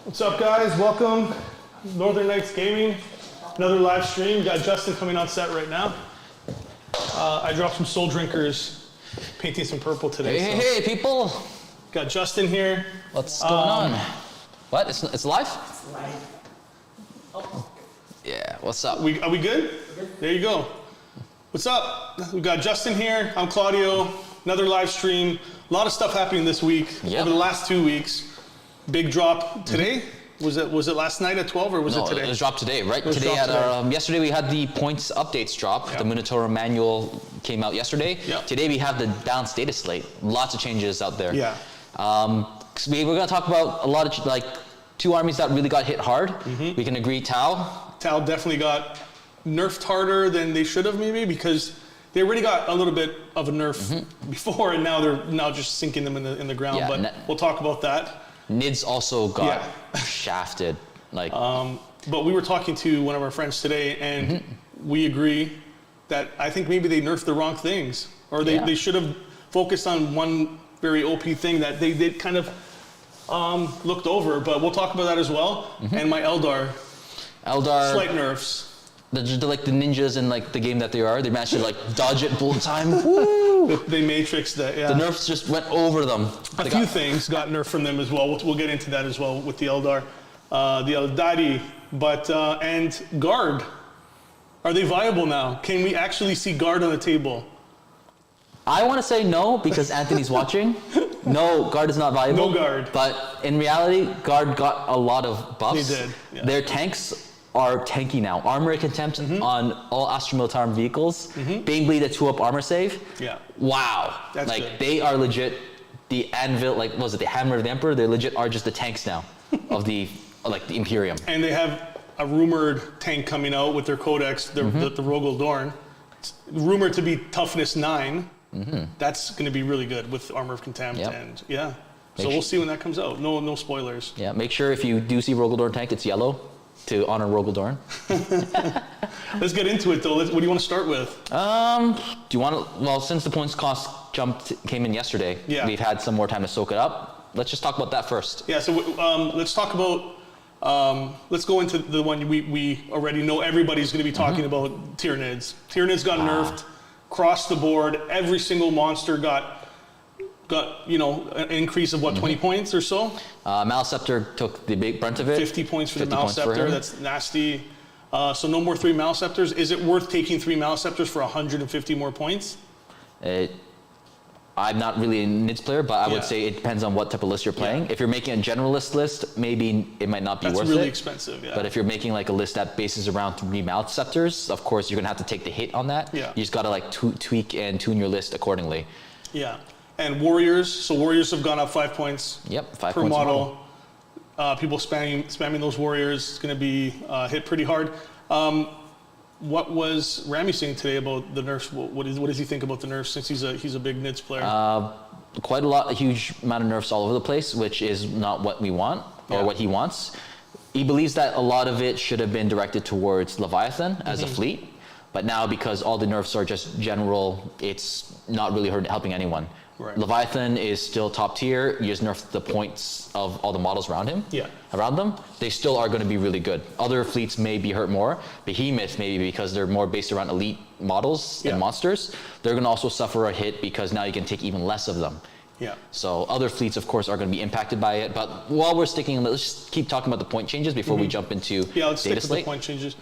What's up, guys? Welcome, Northern Nights Gaming. Another live stream. Got Justin coming on set right now. I dropped some Soul Drinkers, painting some purple today. Hey, people! Got Justin here. What's going on? What? It's live? It's live. Oh. Yeah. What's up? Are we good? There you go. What's up? We got Justin here. I'm Claudio. Another live stream. A lot of stuff happening this week. Yep. Over the last 2 weeks. Big drop today. Was it last night at 12 or was it today? It was dropped today, right? Today Yesterday we had the points updates drop. Yep. The Minotaur manual came out yesterday. Yep. Today we have the balanced data slate. Lots of changes out there. Yeah. We're going to talk about a lot of two armies that really got hit hard. We can agree Tau. Tau definitely got nerfed harder than they should have maybe because they already got a little bit of a nerf before and now they're just sinking them in the ground. Yeah, but we'll talk about that. Nids also got shafted. But we were talking to one of our friends today and we agree that I think maybe they nerfed the wrong things or they should have focused on one very OP thing that they did kind of looked over, but we'll talk about that as well. And my Eldar, slight nerfs. They're like the ninjas in the game that they managed to dodge it bullet time. Woo! They matrixed that, The nerfs just went over them. A few things got nerfed from them as well. We'll get into that as well with the Eldar, the Eldari, and Guard. Are they viable now? Can we actually see Guard on the table? I want to say no because Anthony's watching. No, Guard is not viable. No Guard. But in reality, Guard got a lot of buffs. They did. Yeah. Their tanks are tanky now. Armor contempt on all Astra Militarum vehicles. Banebleed a 2-up armor save. Yeah. Wow. That's good. They are legit the anvil, the Hammer of the Emperor? They legit are just the tanks now of the Imperium. And they have a rumored tank coming out with their codex, the Rogel Dorn. It's rumored to be toughness 9. That's going to be really good with Armor of Contempt and So we'll see when that comes out. No spoilers. Yeah, make sure if you do see Rogel Dorn tank, it's yellow to honor Rogel Dorn. Let's get into it though. What do you want to start with? Do you want to? Well, since the points cost came in yesterday, we've had some more time to soak it up. Let's just talk about that first. Yeah. So let's talk about. Let's go into the one we already know everybody's going to be talking about. Tyranids. Tyranids got nerfed across the board. Every single monster got an increase of 20 points or so. Maleceptor took the big brunt of it. 50 points for the Maleceptor. That's nasty. So no more 3 Maleceptors. Is it worth taking 3 Maleceptors for 150 more points? I'm not really a Nids player, but I would say it depends on what type of list you're playing. If you're making a generalist list, maybe it might not be worth it. That's really expensive, But if you're making a list that bases around 3 Maleceptors, of course you're gonna have to take the hit on that. Yeah. You just gotta tweak and tune your list accordingly. Yeah. And Warriors, so Warriors have gone up 5 points. Yep, 5 per points model. People spamming those Warriors is going to be hit pretty hard. What was Rami saying today about the nerfs? What does he think about the nerfs since he's a big Nids player? Quite a huge amount of nerfs all over the place, which is not what we want or what he wants. He believes that a lot of it should have been directed towards Leviathan as a fleet, but now because all the nerfs are just general, it's not really helping anyone. Right. Leviathan is still top tier. You just nerf the points of all the models around him. Yeah. Around them, they still are going to be really good. Other fleets may be hurt more. Behemoth maybe because they're more based around elite models and monsters. They're going to also suffer a hit because now you can take even less of them. Yeah. So other fleets, of course, are going to be impacted by it. But while we're sticking, let's just keep talking about the point changes before we jump into let's stick data to slate. the point changes.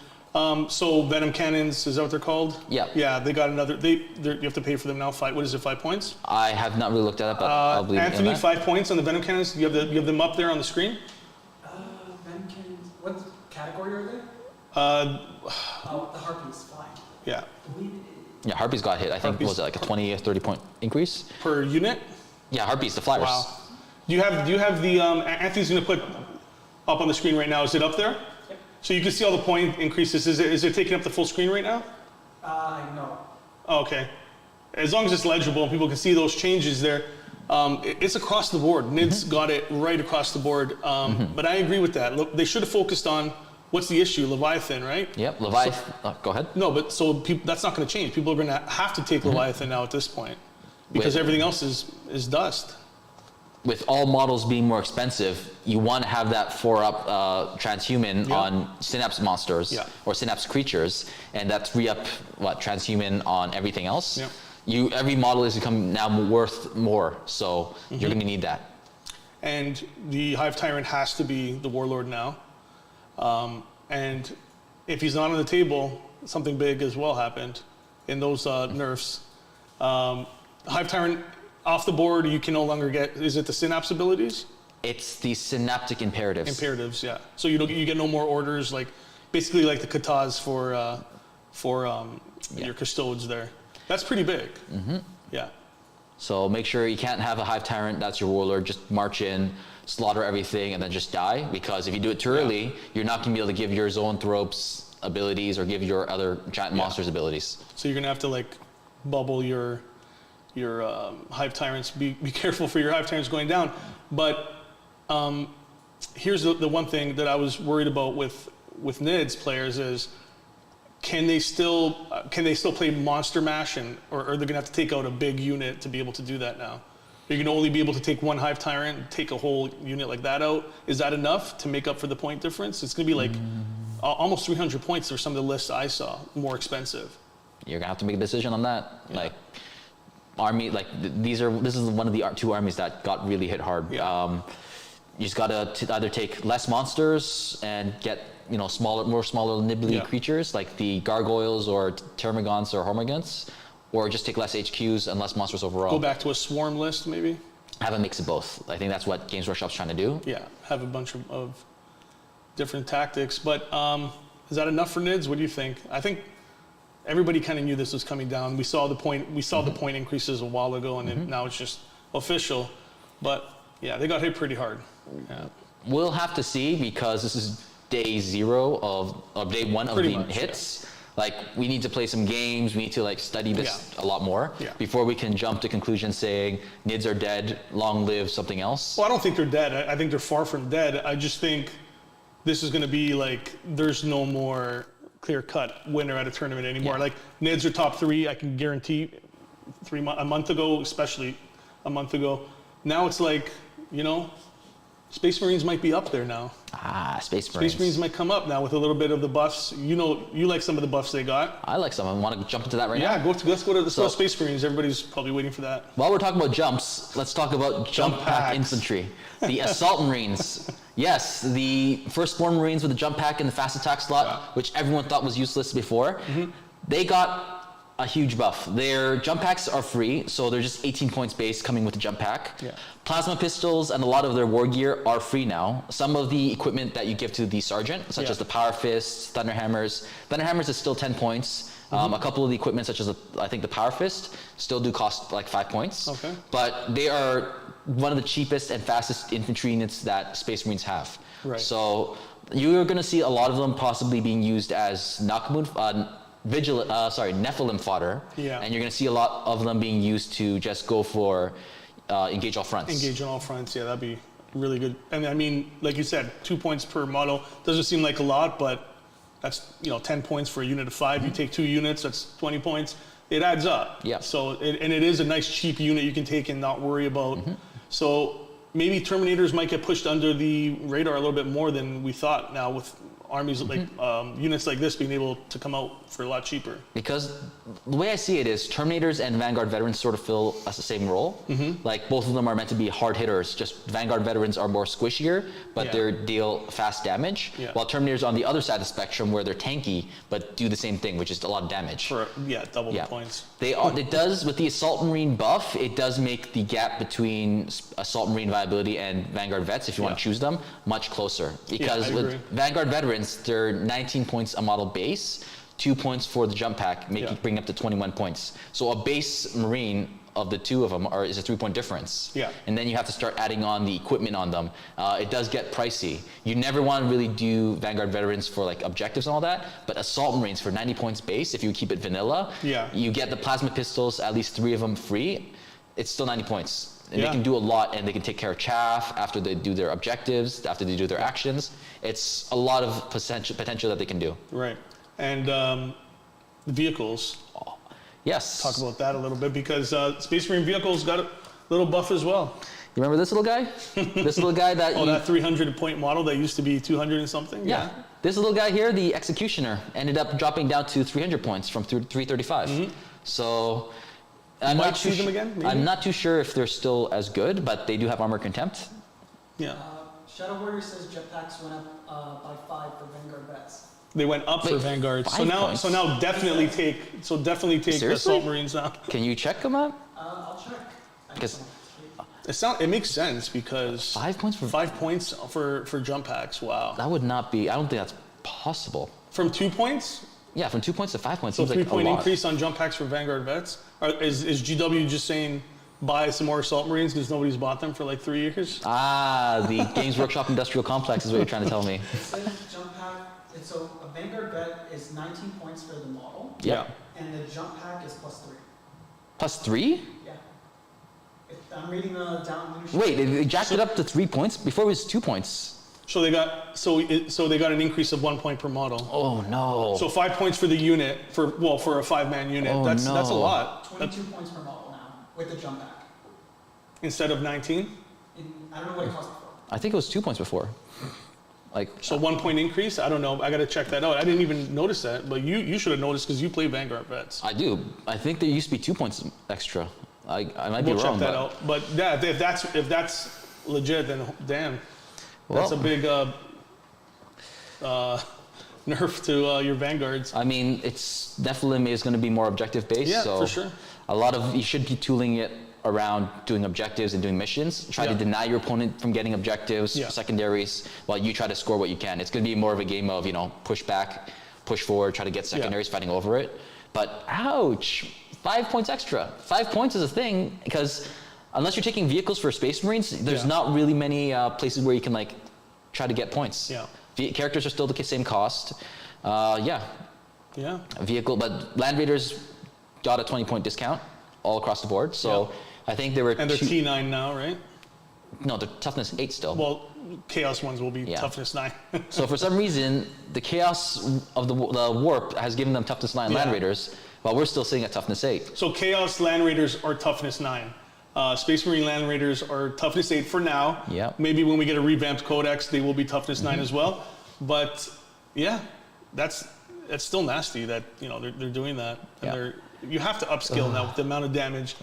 So Venom Cannons, is that what they're called? Yeah. Yeah, they got another. You have to pay for them now. What is it? 5 points? I have not really looked at it, but I'll believe Anthony, in that. 5 points on the Venom Cannons. You have them up there on the screen. Venom Cannons. What category are they? The Harpies, fine. Yeah. Yeah, Harpies got hit. I think was it a 20 or 30 point increase Per unit. Yeah, Harpies, the flyers. Wow. Do you have the Anthony's going to put up on the screen right now? Is it up there? Yep. So you can see all the point increases. Is it taking up the full screen right now? No. Oh, okay. As long as it's legible and people can see those changes there, it's across the board. Nids got it right across the board. But I agree with that. Look, they should have focused on what's the issue, Leviathan, right? Yep, Leviathan. Go ahead. No, but that's not going to change. People are going to have to take Leviathan now at this point because everything else is dust. with all models being more expensive, you want to have that 4-up transhuman on synapse monsters or synapse creatures, and that 3-up transhuman on everything else. Every model is becoming now worth more, so you're going to need that. And the Hive Tyrant has to be the Warlord now, and if he's not on the table, something big as well happened in those nerfs. Hive Tyrant off the board, you can no longer get, is it the synapse abilities? It's the synaptic imperatives. Imperatives, yeah. So you get no more orders, like basically like the katas for your custodes there. That's pretty big. Yeah. So make sure you can't have a Hive Tyrant that's your warlord, just march in, slaughter everything, and then just die. Because if you do it too early, you're not going to be able to give your Zoanthropes abilities or give your other giant monsters abilities. So you're going to have to like bubble your Hive Tyrants. Be careful for your Hive Tyrants going down. But here's the one thing that I was worried about with Nids players is, can they still play Monster Mash, or are they gonna have to take out a big unit to be able to do that now? You're gonna only be able to take one Hive Tyrant and take a whole unit like that out. Is that enough to make up for the point difference? It's gonna be like almost 300 points for some of the lists I saw, more expensive. You're gonna have to make a decision on that. Like army, like this is one of the 2 armies that got really hit hard. You just gotta either take less monsters and get more smaller nibbly creatures like the gargoyles or termagants or hormagaunts, or just take less HQs and less monsters overall. Go back to a swarm list maybe. Have a mix of both. I think that's what Games Workshop's trying to do. Yeah, have a bunch of different tactics. But is that enough for Nids? What do you think? I think everybody kind of knew this was coming down. We saw the point increases a while ago, and then now it's just official. But yeah, they got hit pretty hard. Yeah. We'll have to see, because this is day 0 of day 1 of the hits. Like, we need to play some games. We need to like study this a lot more before we can jump to conclusions saying Nids are dead, long live something else. Well, I don't think they're dead. I think they're far from dead. I just think this is going to be like, there's no more clear-cut winner at a tournament anymore. Like, Nids are top 3, I can guarantee, a month ago, especially a month ago. Now it's like, Space Marines might be up there now. Space Marines. Space Marines might come up now with a little bit of the buffs. You like some of the buffs they got. I like some. I want to jump into that right now. Yeah, let's go to Space Marines. Everybody's probably waiting for that. While we're talking about jumps, let's talk about jump pack infantry. The Assault Marines. Yes, the firstborn Marines with the jump pack and the fast attack slot, which everyone thought was useless before. They got a huge buff. Their jump packs are free, so they're just 18 points base coming with the jump pack. Plasma pistols and a lot of their war gear are free now. Some of the equipment that you give to the sergeant, such as the Power Fists, Thunderhammers. Thunderhammers is still 10 points. A couple of the equipment, such as I think the Power Fist, still do cost like 5 points. But they are one of the cheapest and fastest infantry units that Space Marines have. So you're going to see a lot of them possibly being used as Nephilim fodder, and you're going to see a lot of them being used to just go for engage all fronts. Engage on all fronts, yeah, that'd be really good. And I mean, like you said, 2 points per model doesn't seem like a lot, but that's 10 points for a unit of 5. You take 2 units, that's 20 points. It adds up. So and it is a nice cheap unit you can take and not worry about. So maybe Terminators might get pushed under the radar a little bit more than we thought now, with armies like units like this being able to come out for a lot cheaper. Because the way I see it is Terminators and Vanguard Veterans sort of fill the same role. Like, both of them are meant to be hard hitters. Just Vanguard Veterans are more squishier, but they deal fast damage. While Terminators on the other side of the spectrum, where they're tanky but do the same thing, which is a lot of damage. For double the points. It does, with the Assault Marine buff, it does make the gap between Assault Marine viability and Vanguard Vets, if you want to choose them, much closer. Because with Vanguard Veterans, they're 19 points a model base, 2 points for the jump pack, bring up to 21 points. So a base Marine of the 2 of them is a 3-point difference. And then you have to start adding on the equipment on them. It does get pricey. You never want to really do Vanguard Veterans for like objectives and all that, but Assault Marines for 90 points base, if you keep it vanilla, you get the plasma pistols, at least 3 of them free, it's still 90 points. And they can do a lot, and they can take care of chaff after they do their objectives, after they do their actions. It's a lot of potential that they can do. Right. And the vehicles. Yes. Talk about that a little bit, because Space Marine vehicles got a little buff as well. You remember this little guy? This little guy that that 300-point model that used to be 200 and something? Yeah. This little guy here, the Executioner, ended up dropping down to 300 points from 335. So I'm might see them again, maybe? I'm not too sure if they're still as good, but they do have armor contempt. Yeah. Shadow Warrior says jetpacks went up by 5 for Vanguard vets. They went up for Vanguard. So now definitely take the Assault Marines now. Can you check them out? I'll check. Because it makes sense because 5 points for 5 points for jump packs. Wow. That would not be. I don't think that's possible. From 2 points? Yeah, from 2 points to 5 points. So seems 3-point like increase on jump packs for Vanguard vets. Is GW just saying buy some more Assault Marines because nobody's bought them for like 3 years? The Games Workshop Industrial Complex is what you're trying to tell me. It says jump pack. So a Vanguard vet is 19 points for the model. Yeah. And the jump pack is +3. +3? Yeah. I'm reading the down leadership. Wait, they jacked it up to 3 points? Before it was 2 points. So they got an increase of 1 point per model. Oh no. So 5 points for the unit for a 5-man unit. Oh, that's no. a lot. 22 points per model now with the jump pack. Instead of 19? I don't know what it cost before. I think it was 2 points before. So 1 point increase? I don't know. I got to check that out. I didn't even notice that, but you should have noticed because you play Vanguard vets. I do. I think there used to be 2 points extra. I might be We'll wrong. check that out. But yeah, if that's legit, then damn, that's a big nerf to your Vanguards. I mean, Nephilim is going to be more objective based. Yeah, so for sure. You should be tooling it around doing objectives and doing missions. Try to deny your opponent from getting objectives, secondaries, while you try to score what you can. It's going to be more of a game of, push back, push forward, try to get secondaries, fighting over it. But ouch, 5 points extra. 5 points is a thing because unless you're taking vehicles for Space Marines, there's not really many places where you can try to get points. Yeah. Characters are still the same cost. Vehicle, but Land Raiders got a 20-point discount all across the board. So I think there were and they're T9 now, right? No, they're toughness 8 still. Well, Chaos ones will be toughness 9. So for some reason, the Chaos of the Warp has given them toughness 9 Land Raiders, while we're still sitting at toughness 8. So Chaos Land Raiders are toughness 9. Space Marine Land Raiders are toughness 8 for now. Yeah. Maybe when we get a revamped codex, they will be toughness 9 as well. But yeah, that's still nasty that they're doing that. And you have to upskill now with the amount of damage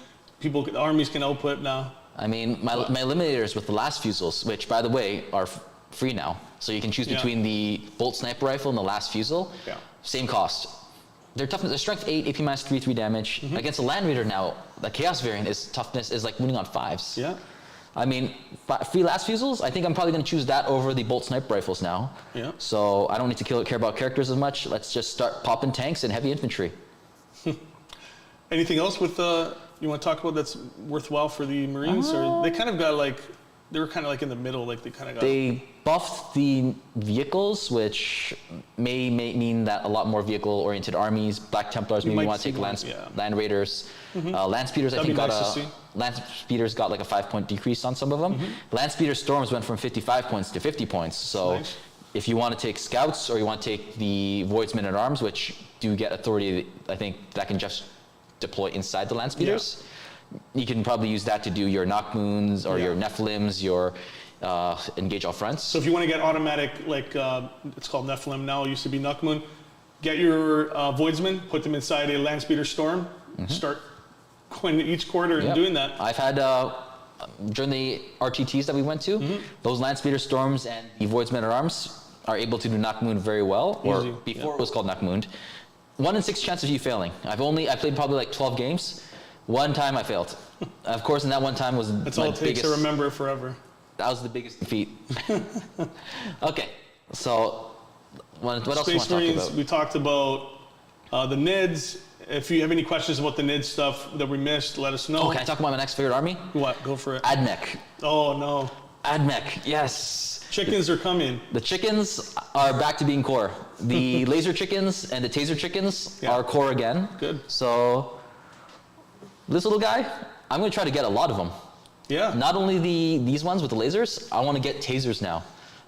armies can output now. I mean, my eliminators with the last fusils, which by the way are free now, so you can choose between the bolt sniper rifle and the last fusel. Yeah. Same cost. Their toughness, their strength 8, AP minus 3 damage. Against a Land Raider now, the Chaos variant toughness is like winning on 5s. Yeah. I mean, free last fusils, I think I'm probably going to choose that over the bolt sniper rifles now. Yeah. So I don't need to care about characters as much. Let's just start popping tanks and heavy infantry. Anything else with you want to talk about that's worthwhile for the Marines? Or they kind of got they were kind of in the middle, They buffed the vehicles, which may mean that a lot more vehicle-oriented armies, Black Templars, maybe want to take Land Raiders. Land Speeders, I think Land Speeders got a 5-point decrease on some of them. Land Speeder Storms went from 55 points to 50 points. So if you want to take Scouts or you want to take the Voidsmen at Arms, which do get authority, I think that can just deploy inside the Land Speeders. You can probably use that to do your Knockmoons or your Nephilims, your engage all fronts. So if you want to get automatic, it's called Nephilim now, it used to be Knockmoon, get your Voidsmen, put them inside a Land Speeder Storm, start going to each quarter and doing that. I've had, during the RTTs that we went to, those Land Speeder Storms and the Voidsmen at Arms are able to do Knockmoon very well, or before it was called Knockmoon. 1 in 6 chance of you failing. I played probably 12 games. One time I failed. Of course, and that one time was that's all it takes to remember it forever. That was the biggest defeat. Okay, so what else do you want to talk about? We talked about the Nids. If you have any questions about the Nids stuff that we missed, let us know. Oh, can I talk about my next favorite army? What? Go for it. Admech. Oh, no. Admech, yes. Chickens are coming. The chickens are back to being core. The laser chickens and the taser chickens are core again. Good. So this little guy, I'm going to try to get a lot of them. Yeah. Not only these ones with the lasers, I want to get tasers now.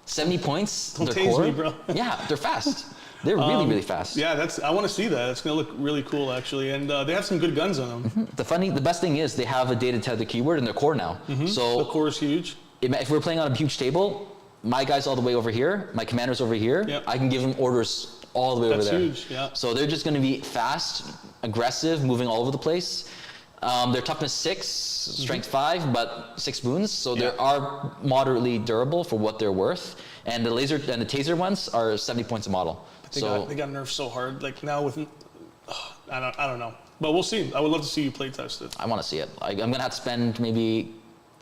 70 points. Don't their tase core. me, bro. Yeah, they're fast. They're really, really fast. Yeah, I want to see that. It's going to look really cool, actually. And they have some good guns on them. The best thing is they have a data tether keyword in their core now. So the core is huge. if we're playing on a huge table, my guy's all the way over here, my commander's over here. Yep. I can give them orders all the way over there. That's huge, yeah. So they're just going to be fast, aggressive, moving all over the place. They're toughness 6, strength 5, but 6 wounds. So they are moderately durable for what they're worth. And the laser and the taser ones are 70 points a model. They got nerfed so hard. Like now with, I don't know. But we'll see. I would love to see you play test it. I want to see it. I'm going to have to spend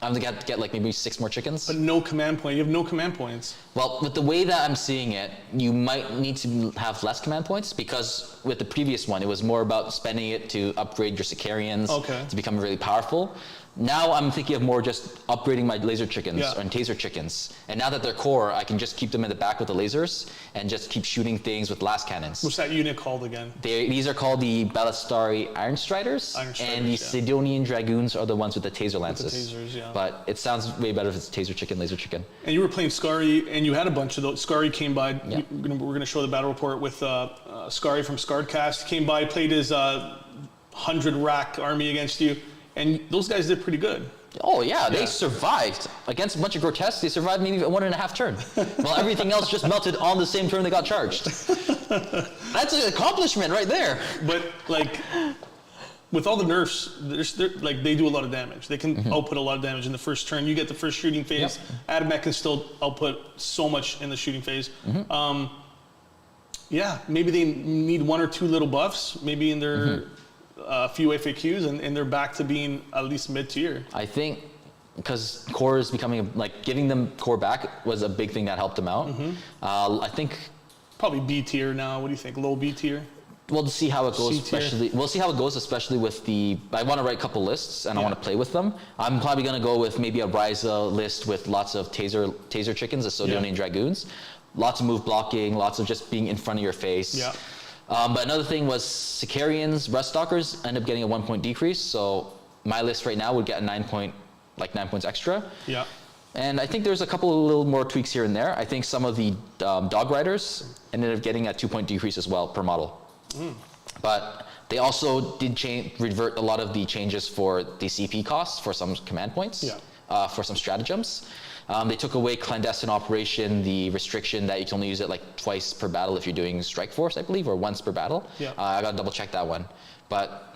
I'm going to get like maybe 6 more chickens. But no command point. You have no command points. Well, with the way that I'm seeing it, you might need to have less command points because with the previous one, it was more about spending it to upgrade your Sicarians to become really powerful. Now I'm thinking of more just upgrading my laser chickens and taser chickens. And now that they're core, I can just keep them in the back with the lasers and just keep shooting things with blast cannons. What's that unit called again? These are called the Ballistari Iron Striders. And the Sidonian Dragoons are the ones with the taser lances. With the tasers, yeah. But it sounds way better if it's taser chicken, laser chicken. And you were playing Skari, and you had a bunch of those. Skari came by. We're going to show the battle report with Skari from Scarredcast. Came by, played his 100 rack army against you. And those guys did pretty good. Oh yeah, they survived. Against a bunch of grotesques, they survived maybe 1.5 turn. While everything else just melted on the same turn they got charged. That's an accomplishment right there. But like, with all the nerfs, they do a lot of damage. They can output a lot of damage in the first turn. You get the first shooting phase. Adamec can still output so much in the shooting phase. Maybe they need 1 or 2 little buffs, maybe in their few FAQs, and they're back to being at least mid-tier. I think because core is becoming, giving them core back was a big thing that helped them out. I think probably B tier now. What do you think? Low B tier? We'll see how it goes. We'll see how it goes, especially with the. I want to write a couple lists and I want to play with them. I'm probably going to go with maybe a Ryza list with lots of taser chickens, the Sidonian Dragoons, lots of move blocking, lots of just being in front of your face. Yeah. But another thing was Sicarians, Rust Stalkers end up getting a 1 point decrease. So my list right now would get a 9 points extra. Yeah. And I think there's a couple of little more tweaks here and there. I think some of the Dog Riders ended up getting a 2 point decrease as well per model. But they also did revert a lot of the changes for the CP costs for some command points, for some stratagems. They took away clandestine operation, the restriction that you can only use it twice per battle if you're doing Strike Force, I believe, or once per battle. I gotta double check that one. But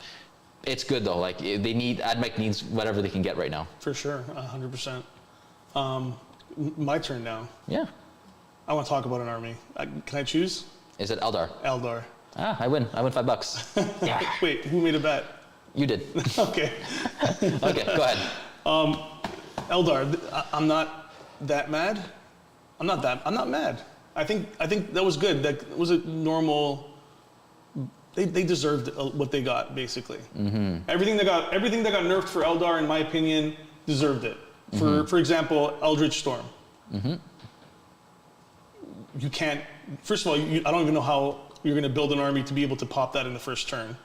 it's good though. AdMech needs whatever they can get right now. For sure, 100%. My turn now. Yeah. I want to talk about an army. Can I choose? Is it Eldar? Eldar. I win. I win $5. Yeah. Wait, who made a bet? You did. Okay. Okay, go ahead. Eldar, I'm not that mad. I'm not mad. I think that was good. That was a normal. They deserved what they got, basically. Everything that got nerfed for Eldar, in my opinion, deserved it. For example, Eldritch Storm. You can't. First of all, I don't even know how you're going to build an army to be able to pop that in the first turn.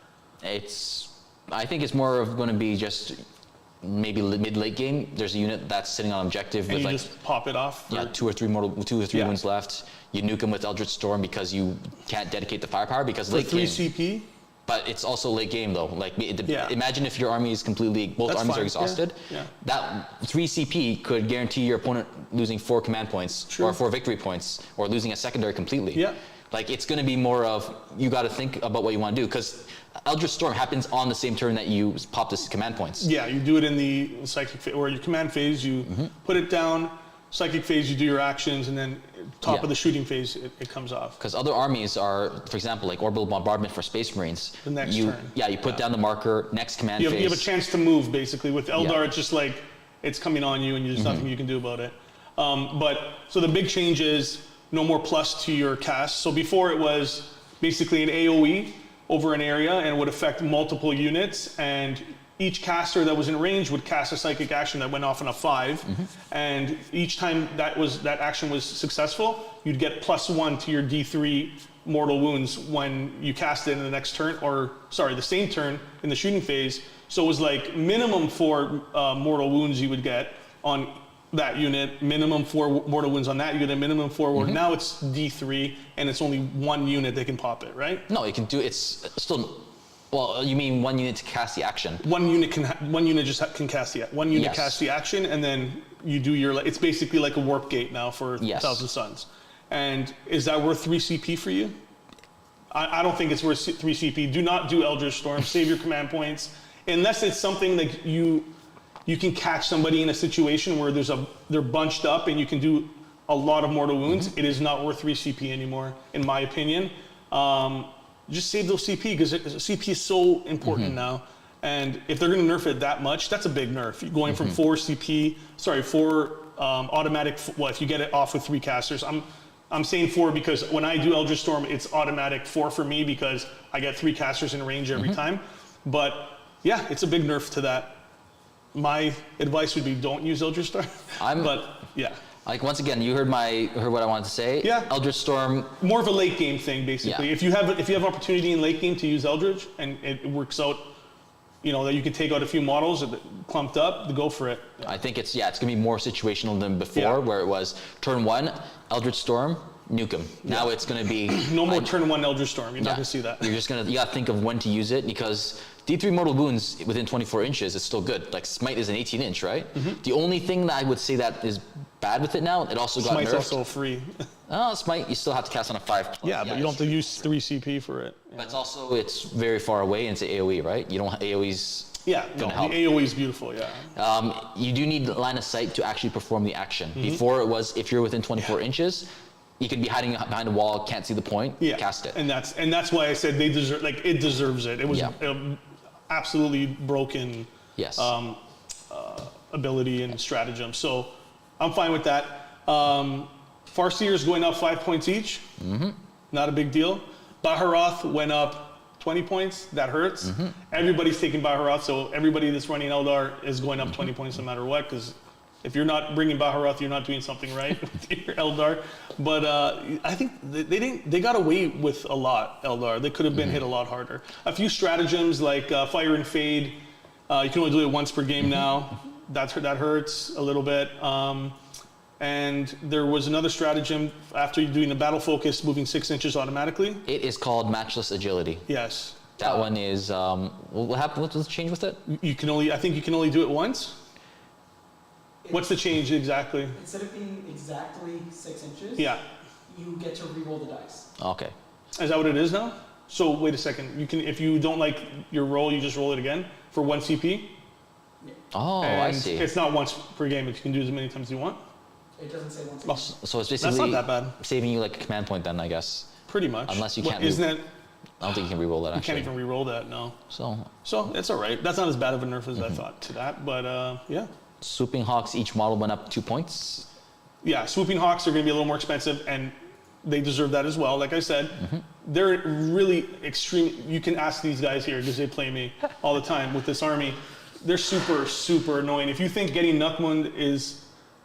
I think it's more of going to be just maybe mid-late game. There's a unit that's sitting on objective and with you just pop it off. Yeah, 2 or 3 wounds left. You nuke them with Eldritch Storm because you can't dedicate the firepower because late game. 3 CP. But it's also late game though. Imagine if your army is both armies are exhausted. That 3 CP could guarantee your opponent losing 4 command points or 4 victory points or losing a secondary completely. Yeah. It's going to be more of you got to think about what you want to do because Eldritch Storm happens on the same turn that you pop this command points. Yeah, you do it in the psychic phase or your command phase. You put it down. Psychic phase, you do your actions, and then top of the shooting phase, it comes off. Because other armies are, for example, like Orbital Bombardment for Space Marines. The next turn. Yeah, you put down the marker, next command phase. You have a chance to move, basically. With Eldar, it's just it's coming on you, and there's nothing you can do about it. So the big change is no more plus to your cast. So before it was basically an AoE over an area, and would affect multiple units, and each caster that was in range would cast a psychic action that went off on a 5, and each time that action was successful, you'd get +1 to your D3 mortal wounds when you cast it in the next turn, the same turn in the shooting phase. So it was minimum 4 mortal wounds you would get on that unit, minimum 4 mortal wounds on that unit, minimum 4. Now it's D3, and it's only 1 unit that can pop it, right? No, you can do it's still. Well, you mean 1 unit to cast the action? One unit can cast the cast the action, and then you do your. It's basically like a warp gate now for Thousand Suns. And is that worth 3 CP for you? I don't think it's worth 3 CP. Do not do Eldritch Storm. Save your command points unless it's something like you can catch somebody in a situation where they're bunched up and you can do a lot of mortal wounds. It is not worth 3 CP anymore, in my opinion. Just save those CP because CP is so important now. And if they're going to nerf it that much, that's a big nerf. Going from 4 automatic. Well, if you get it off with 3 casters, I'm saying 4 because when I do Eldritch Storm, it's automatic 4 for me because I get 3 casters in range every time. But yeah, it's a big nerf to that. My advice would be don't use Eldritch Storm. But yeah. Like once again, you heard what I wanted to say. Yeah. Eldritch Storm. More of a late game thing, basically. Yeah. If you have opportunity in late game to use Eldritch and it works out, that you can take out a few models clumped up, to go for it. Yeah. I think it's gonna be more situational than before, where it was turn 1, Eldritch Storm, nuke him. Now it's gonna be no more turn 1 Eldritch Storm. You're not gonna see that. You gotta think of when to use it because D3 mortal wounds within 24 inches is still good. Like Smite is an 18-inch, right? The only thing that I would say that is bad with it now, it also got nerfed. Smite's also free. Smite, you still have to cast on a 5. Yeah, but you don't have to use 3 CP for it. But it's very far away and it's AoE, right? You don't AoE's. Yeah, no, the AoE is beautiful, yeah. You do need line of sight to actually perform the action. Before it was, if you're within 24 inches, you could be hiding behind a wall, can't see the point, cast it. And that's why I said it deserves it. It was absolutely broken ability and stratagem. So I'm fine with that. Farseer's going up 5 points each. Not a big deal. Baharoth went up 20 points. That hurts. Everybody's taking Baharoth, so everybody that's running Eldar is going up 20 points no matter what, because if you're not bringing Baharoth, you're not doing something right with your Eldar. But I think they got away with a lot, Eldar. They could have been hit a lot harder. A few stratagems like Fire and Fade. You can only do it once per game now. That hurts a little bit. And there was another stratagem after you're doing a battle focus, moving 6 inches automatically. It is called Matchless Agility. Yes. That one is, what happened? What's the change with it? I think you can only do it once. What's the change exactly? Instead of being exactly 6 inches, you get to re-roll the dice. Okay. Is that what it is now? So wait a second. You can, if you don't like your roll, you just roll it again for 1 CP. Yeah. Oh, and I see. It's not once per game. You can do as many times as you want. It doesn't say once. So it's basically that's not that bad. Saving you like a command point then, I guess. Pretty much. Unless you can't. Isn't it? I don't think you can re-roll that. Actually. You can't even re-roll that. No. So it's all right. That's not as bad of a nerf as I thought to that, but yeah. Swooping Hawks, each model went up 2 points. Yeah, Swooping Hawks are going to be a little more expensive, and they deserve that as well. Like I said, they're really extreme. You can ask these guys here because they play me all the time with this army. They're super, super annoying. If you think getting Nukmund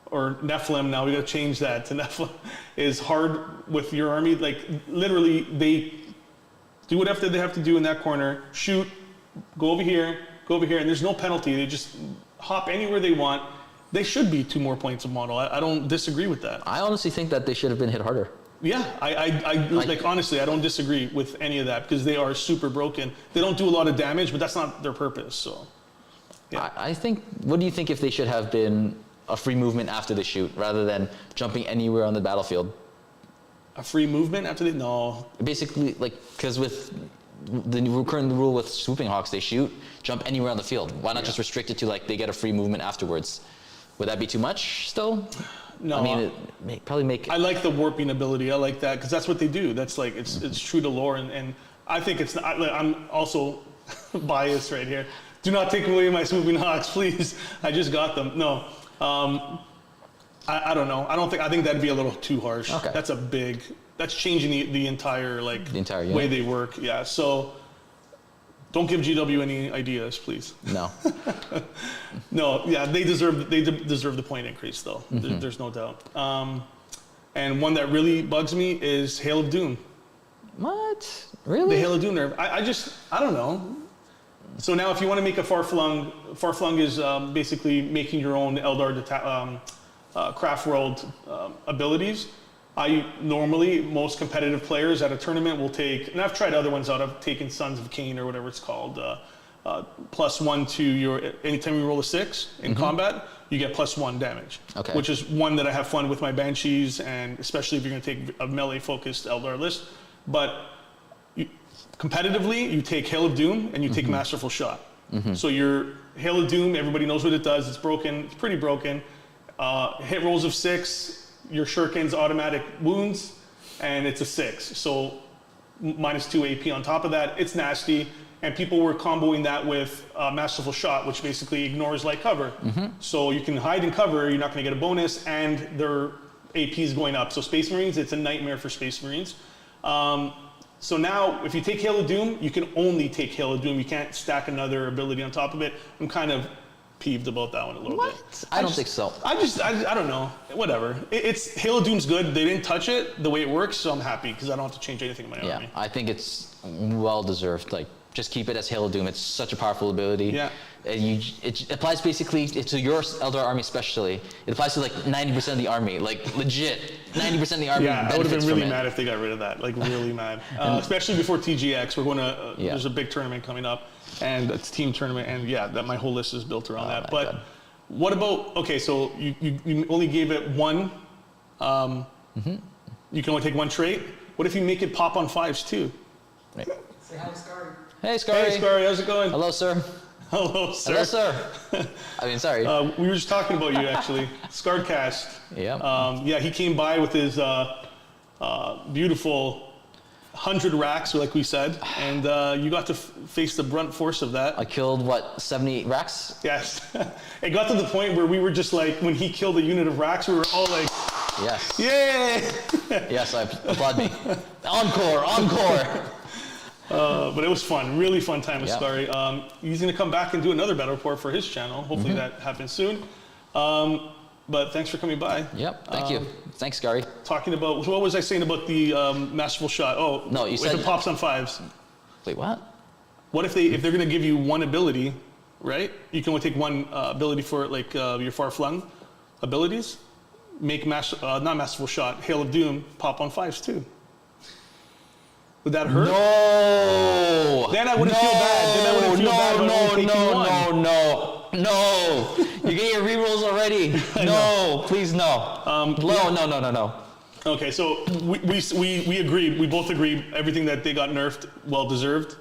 or Nephilim, now we got to change that to Nephilim, is hard with your army, like literally they do whatever they have to do in that corner, shoot, go over here, and there's no penalty. They just hop anywhere they want. They should be 2 more points of model. I don't disagree with that. I honestly think that they should have been hit harder. Yeah, I honestly, I don't disagree with any of that because they are super broken. They don't do a lot of damage, but that's not their purpose. So, yeah. I think. What do you think if they should have been a free movement after the shoot rather than jumping anywhere on the battlefield? A free movement after no. Basically, because with the current rule with Swooping Hawks, they jump anywhere on the field. Why not just restrict it to they get a free movement afterwards? Would that be too much still? No. I mean, probably make. I like the warping ability. I like that because that's what they do. That's it's true to lore, and I think it's. I'm also biased right here. Do not take away my Swooping Hawks, please. I just got them. No. I don't know. I think that'd be a little too harsh. Okay. That's changing the entire way they work. Yeah. So don't give GW any ideas, please. No. No. Yeah. They deserve the point increase though. There's no doubt. And one that really bugs me is Hail of Doom. What? Really? The Hail of Doom nerf. I don't know. So now if you want to make a far flung is basically making your own Eldar Craft World abilities. Most competitive players at a tournament will take, and I've tried other ones out, I've taken Sons of Cain or whatever it's called, +1 to your, anytime you roll a 6 in combat, you get +1 damage. Okay. Which is one that I have fun with my Banshees, and especially if you're going to take a melee-focused Eldar list. But competitively, you take Hail of Doom and you take Masterful Shot. So your Hail of Doom, everybody knows what it does. It's broken. It's pretty broken. Hit rolls of 6. Your Shuriken's automatic wounds, and it's a 6. So -2 AP on top of that. It's nasty. And people were comboing that with Masterful Shot, which basically ignores light cover. So you can hide and cover, you're not going to get a bonus, and their AP is going up. So Space Marines, it's a nightmare for Space Marines. So now, if you take Hail of Doom, you can only take Hail of Doom. You can't stack another ability on top of it. I'm kind of peeved about that one a little bit. I don't think so. I don't know. Whatever. It's Hail of Doom's good. They didn't touch it the way it works, so I'm happy because I don't have to change anything in my army. I think it's well deserved. Like, just keep it as Hail of Doom. It's such a powerful ability. Yeah. It applies basically to your Eldar army especially. It applies to like 90% of the army. Like, legit, 90% of the army. Yeah, I would have been really from it. mad if they got rid of that. Like, really mad. Especially before TGX. We're going to, there's a big tournament coming up, and it's a team tournament, and my whole list is built around that. But God. what about, okay, so you only gave it one, you can only take one trait. What if you make it pop on 5s too? Right. Say hi to Scary. Hey, Scary. Hey, Scary, how's it going? Hello, sir. Hello, sir. Hello, sir. I mean, sorry. We were just talking about you, actually. Scarredcast. Yeah. He came by with his beautiful 100 racks, like we said, and you got to face the brunt force of that. I killed, 70 racks? Yes. It got to the point where we were just like, when he killed a unit of racks, we were all like, Yes. yay! Yes, applaud me. Encore. But it was fun, really fun time with Yeah. Scary. He's going to come back and do another battle report for his channel. Hopefully that happens soon. But thanks for coming by. Yep, thank you. Thanks, Scary. Talking about, what was I saying about the Masterful Shot? Oh, No, you if said- it pops on 5s. Wait, what? What if they're going to give you one ability, right? You can only take one ability for like your far-flung abilities. Make not Masterful Shot, Hail of Doom pop on 5s too. Would that hurt? No. Then I wouldn't feel bad. Then I wouldn't feel bad about only taking one. No. You're getting your rerolls already. No, please no. No. Okay, so we agreed. We both agreed everything that they got nerfed, well deserved.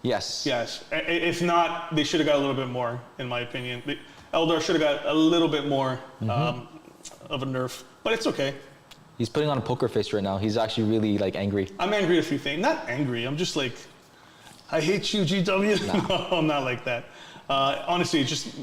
Yes. Yes. If not, they should have got a little bit more, in my opinion. Eldar should have got a little bit more of a nerf, but it's okay. He's putting on a poker face right now. He's actually really angry. I'm angry at a few things. Not angry. I'm just like, I hate you, GW. Nah. No, I'm not like that. Honestly, just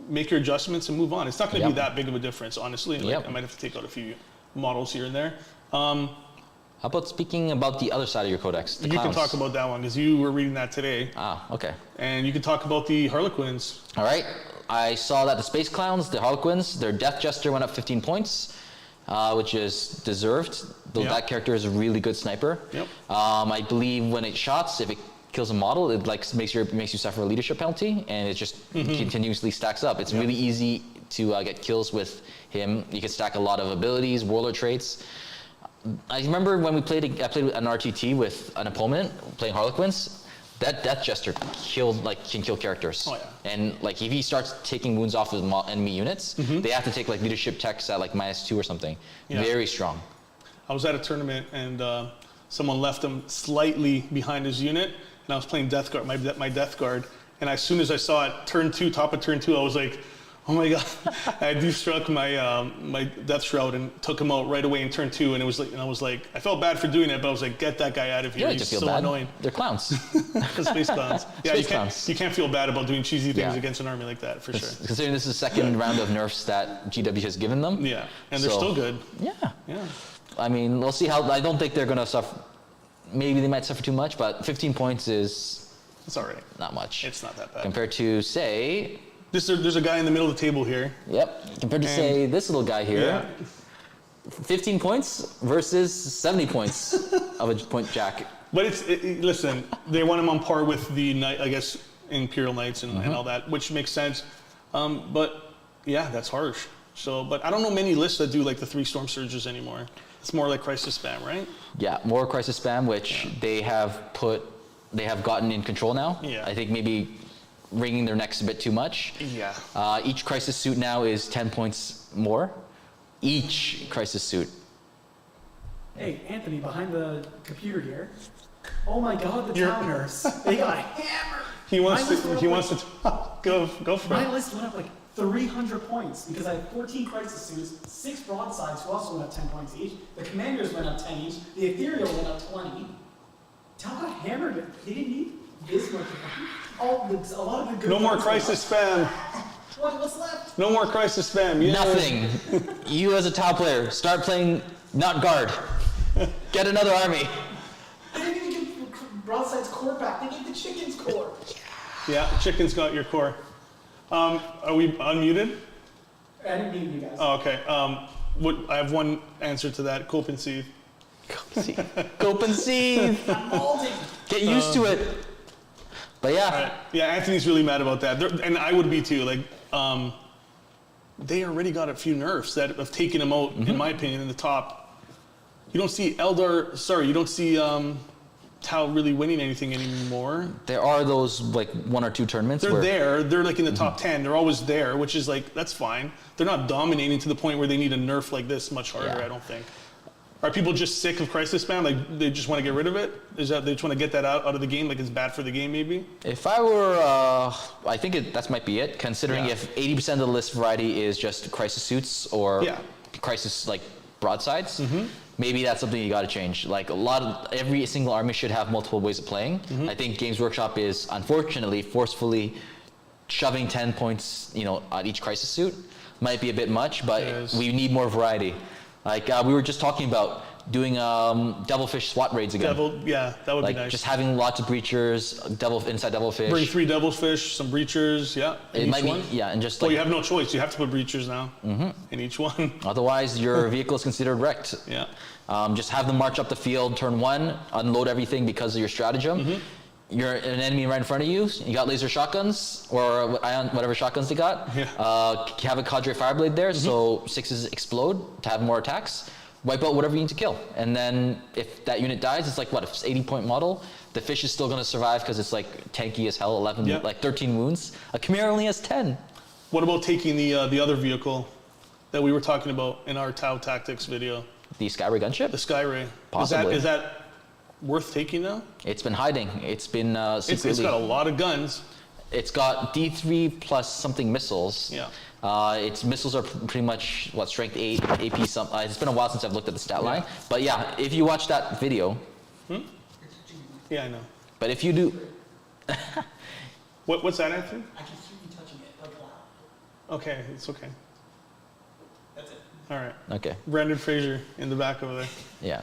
make your adjustments and move on. It's not going to be that big of a difference, honestly. I might have to take out a few models here and there. How about speaking about the other side of your codex? The You clowns? can talk about that one because you were reading that today. Okay. And you can talk about the Harlequins. All right. I saw that the Space Clowns, the Harlequins, their Death Jester went up 15 points, which is deserved. Though that character is a really good sniper. Yep. I believe when it shots, if it kills a model, it makes you suffer a leadership penalty, and it just continuously stacks up. It's really easy to get kills with him. You can stack a lot of abilities, warlord traits. I remember when I played an RTT with an opponent playing Harlequins. That Death Jester can kill characters. Oh, yeah. And if he starts taking wounds off of enemy units, they have to take leadership techs at -2 or something. Yeah. Very strong. I was at a tournament and someone left him slightly behind his unit, and I was playing Death Guard, my Death Guard, and as soon as I saw it, top of turn 2, I was like, oh my god! I destruck my Death Shroud and took him out right away in turn 2, and I was like, I felt bad for doing it, but I was like, get that guy out of here. You don't He's have to feel so bad. annoying. They're clowns. Space clowns. Yeah, Space clowns. You can't feel bad about doing cheesy things Yeah. against an army like that, for sure. Considering this is the second round of nerfs that GW has given them. Yeah, and they're still good. Yeah. Yeah. I mean, we'll see how. I don't think they're going to suffer. Maybe they might suffer too much, but 15 points is It's all right. not much. It's not that bad. Compared to, say, There's a guy in the middle of the table here. compared to, say, this little guy here, 15 points versus 70 points of a point jack. But listen, they want him on par with the, I guess, Imperial Knights and all that, which makes sense. But yeah, that's harsh. So, but I don't know many lists that do like the 3 Storm Surges anymore. It's more like Crisis Spam, right? Yeah, more Crisis Spam, which they have gotten in control now. Yeah. I think maybe wringing their necks a bit too much. Yeah. Each Crisis suit now is 10 points more. Each Crisis suit. Hey, Anthony, behind the computer here. Oh my God, the town nerfs. They got hammered. He wants to go for My it. list went up like 300 points because I had 14 crisis suits, 6 broadsides who also went up 10 points each. The commanders went up 10 each. The ethereal went up 20. Tal got hammered. He didn't need this much. A lot of the good. No more Crisis Spam. What's left? No more Crisis Spam. Yeah. Nothing. You as a top player, start playing not guard. Get another army. They didn't even give broadside's core back. They gave the chicken's core. Yeah, chicken's got your core. Are we unmuted? I didn't mute you guys. Oh, okay. I have one answer to that. Cope and seethe. Cope and seethe. I'm balding. Get used to it. But yeah. Right. Yeah, Anthony's really mad about that. And I would be too. Like, they already got a few nerfs that have taken him out, in my opinion, in the top. You don't see you don't see Tau really winning anything anymore. There are those like 1 or 2 tournaments They're where there. They're like in the top 10. They're always there, which is like, that's fine. They're not dominating to the point where they need a nerf like this much harder, Yeah. I don't think. Are people just sick of Crisis Spam? Like, they just want to get rid of it? Is that they just want to get that out of the game? Like, it's bad for the game, maybe? If I were, I think that might be it, considering Yeah. if 80% of the list variety is just crisis suits or Yeah. crisis like broadsides, maybe that's something you got to change. Like every single army should have multiple ways of playing. I think Games Workshop is unfortunately forcefully shoving 10 points, at each crisis suit. Might be a bit much, but Yes. we need more variety. Like we were just talking about doing Devilfish SWAT raids again. That would Like be nice. just having lots of breachers, inside Devilfish. Bring 3 Devilfish, some breachers, in It each might one. be, and just Well, like you have no choice. You have to put breachers now in each one. otherwise your vehicle is considered wrecked. Yeah. Just have them march up the field, turn 1, unload everything because of your stratagem. You're an enemy right in front of you. You got laser shotguns or whatever shotguns they got. Yeah. Have a cadre fireblade there, so 6s explode to have more attacks. Wipe out whatever you need to kill, and then if that unit dies, it's like what? If it's 80-point model, the fish is still going to survive because it's like tanky as hell. 13 wounds. A Chimera only has 10. What about taking the other vehicle that we were talking about in our Tau Tactics video? The Skyray gunship. The Skyray. Possibly. Is that worth taking now? It's been hiding. It's been secretly. It's got a lot of guns. It's got D3 plus something missiles. Yeah. Its missiles are pretty much strength 8, AP some. It's been a while since I've looked at the stat line, but yeah, if you watch that video. Yeah, I know. But if you do. What's that, Anthony? I can hear you touching it like loud. Okay, it's okay. That's it. All right. Okay. Brandon Fraser in the back over there. Yeah.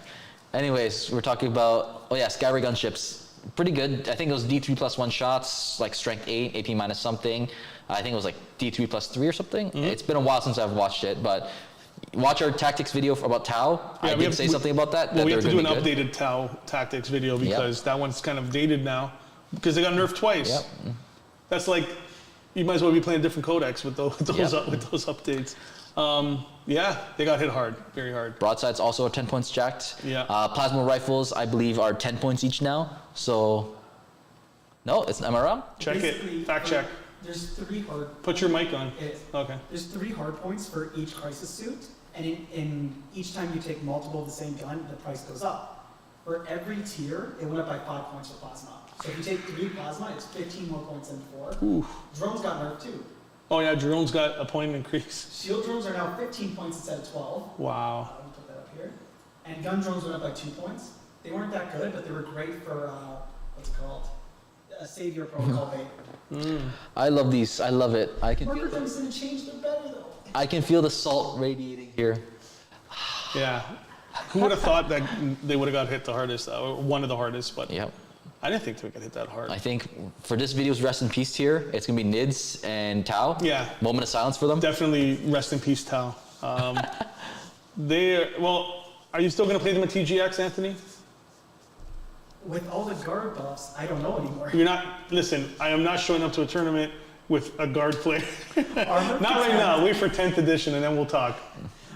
Anyways, we're talking about Skyray gunships. Pretty good. I think it was D3 plus 1 shots, like strength 8, AP minus something. I think it was like D3 plus 3 or something. It's been a while since I've watched it, but watch our tactics video about Tau. I did say something about that. Well, we have to do an good. updated Tau Tactics video because that one's kind of dated now because they got nerfed twice. Yep. That's like, you might as well be playing a different codex with those updates. They got hit hard, very hard. Broadsides also are 10 points jacked. Yeah. Plasma rifles, I believe, are 10 points each now. So, no, am I wrong? Check Basically, it. Fact check. There's 3 hard. Put your mic on. Okay. There's 3 hard points for each crisis suit, and in each time you take multiple of the same gun, the price goes up. For every tier, it went up by 5 points for plasma. So if you take 3 plasma, it's 15 more points than 4. Ooh. Drones got nerfed too. Oh yeah, Jerome's got a point increase. Shield drones are now 15 points instead of 12. Wow. Let me put that up here. And gun drones went up by 2 points. They weren't that good, but they were great for, what's it called? A savior protocol bait. I love these. I love it. Murder guns didn't change, they're better though. I can feel the salt radiating here. Yeah. Who would have thought that they would have got hit the hardest, or one of the hardest, but Yep. I didn't think they would get hit that hard. I think for this video's rest in peace tier, it's gonna be Nids and Tau. Yeah. Moment of silence for them. Definitely rest in peace, Tau. Are you still going to play them at TGX, Anthony? With all the guard buffs, I don't know anymore. You're not, listen, I am not showing up to a tournament with a guard player. Armor Not right now. Wait for 10th edition, and then we'll talk.